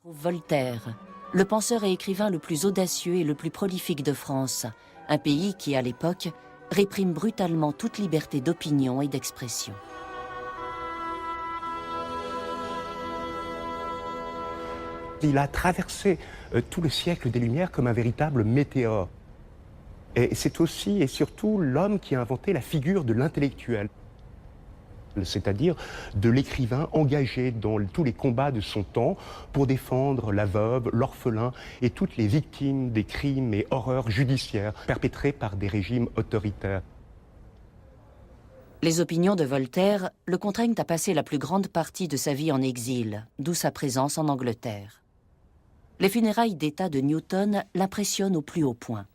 Voltaire, le penseur et écrivain le plus audacieux et le plus prolifique de France, un pays qui, à l'époque, réprime brutalement toute liberté d'opinion et d'expression. Il a traversé tout le siècle des Lumières comme un véritable météore. Et c'est aussi et surtout l'homme qui a inventé la figure de l'intellectuel, c'est-à-dire de l'écrivain engagé dans tous les combats de son temps pour défendre la veuve, l'orphelin et toutes les victimes des crimes et horreurs judiciaires perpétrés par des régimes autoritaires. Les opinions de Voltaire le contraignent à passer la plus grande partie de sa vie en exil, d'où sa présence en Angleterre. Les funérailles d'État de Newton l'impressionnent au plus haut point.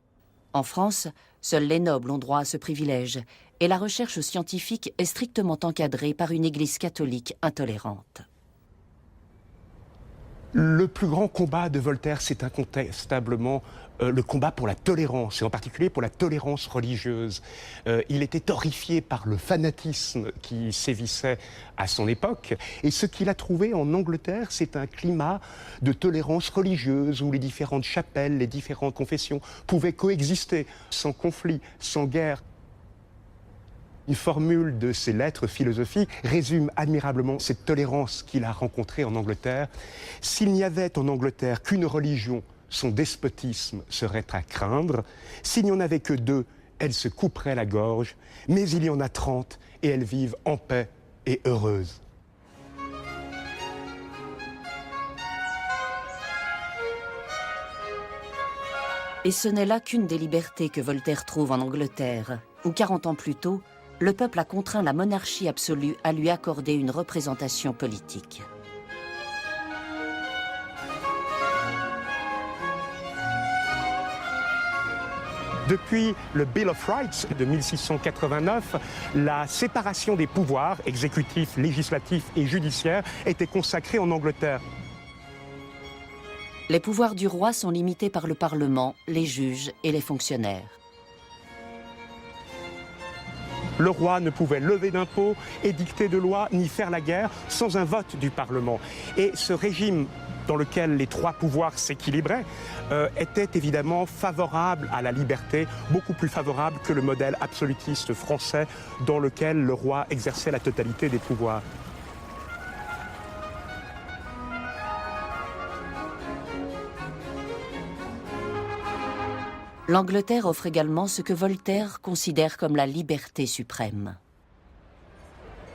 En France, seuls les nobles ont droit à ce privilège et la recherche scientifique est strictement encadrée par une Église catholique intolérante. Le plus grand combat de Voltaire, c'est incontestablement le combat pour la tolérance, et en particulier pour la tolérance religieuse. Il était horrifié par le fanatisme qui sévissait à son époque, et ce qu'il a trouvé en Angleterre, c'est un climat de tolérance religieuse où les différentes chapelles, les différentes confessions pouvaient coexister sans conflit, sans guerre. Une formule de ses lettres philosophiques résume admirablement cette tolérance qu'il a rencontrée en Angleterre. S'il n'y avait en Angleterre qu'une religion, son despotisme serait à craindre. S'il n'y en avait que deux, elles se couperaient la gorge. Mais il y en a 30 et elles vivent en paix et heureuses. Et ce n'est là qu'une des libertés que Voltaire trouve en Angleterre, où 40 ans plus tôt, le peuple a contraint la monarchie absolue à lui accorder une représentation politique. Depuis le Bill of Rights de 1689, la séparation des pouvoirs, exécutifs, législatifs et judiciaires, était consacrée en Angleterre. Les pouvoirs du roi sont limités par le Parlement, les juges et les fonctionnaires. Le roi ne pouvait lever d'impôts, édicter de lois, ni faire la guerre sans un vote du Parlement. Et ce régime dans lequel les trois pouvoirs s'équilibraient était évidemment favorable à la liberté, beaucoup plus favorable que le modèle absolutiste français dans lequel le roi exerçait la totalité des pouvoirs. L'Angleterre offre également ce que Voltaire considère comme la liberté suprême.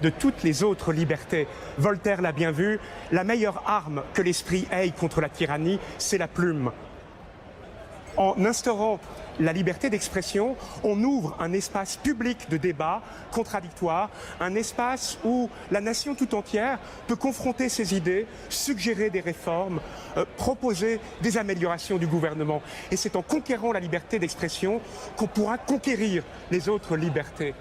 De toutes les autres libertés, Voltaire l'a bien vu, la meilleure arme que l'esprit ait contre la tyrannie, c'est la plume. En instaurant la liberté d'expression, on ouvre un espace public de débat contradictoire, un espace où la nation tout entière peut confronter ses idées, suggérer des réformes, proposer des améliorations du gouvernement. Et c'est en conquérant la liberté d'expression qu'on pourra conquérir les autres libertés.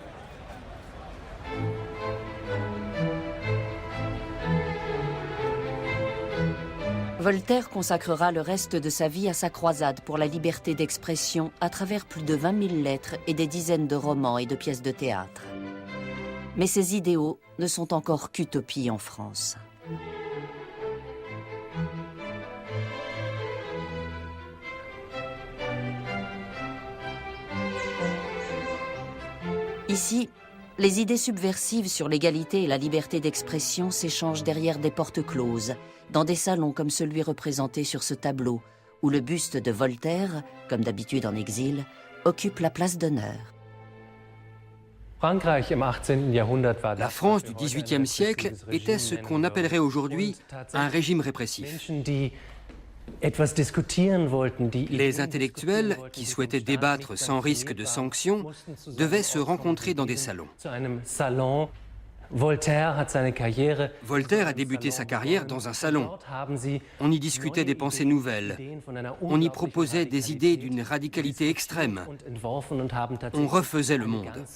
Voltaire consacrera le reste de sa vie à sa croisade pour la liberté d'expression à travers plus de 20 000 lettres et des dizaines de romans et de pièces de théâtre. Mais ses idéaux ne sont encore qu'utopies en France. Ici, les idées subversives sur l'égalité et la liberté d'expression s'échangent derrière des portes closes, dans des salons comme celui représenté sur ce tableau, où le buste de Voltaire, comme d'habitude en exil, occupe la place d'honneur. La France du XVIIIe siècle était ce qu'on appellerait aujourd'hui un régime répressif. Les intellectuels, qui souhaitaient débattre sans risque de sanctions, devaient se rencontrer dans des salons. Voltaire a débuté sa carrière dans un salon. On y discutait des pensées nouvelles. On y proposait des idées d'une radicalité extrême. On refaisait le monde.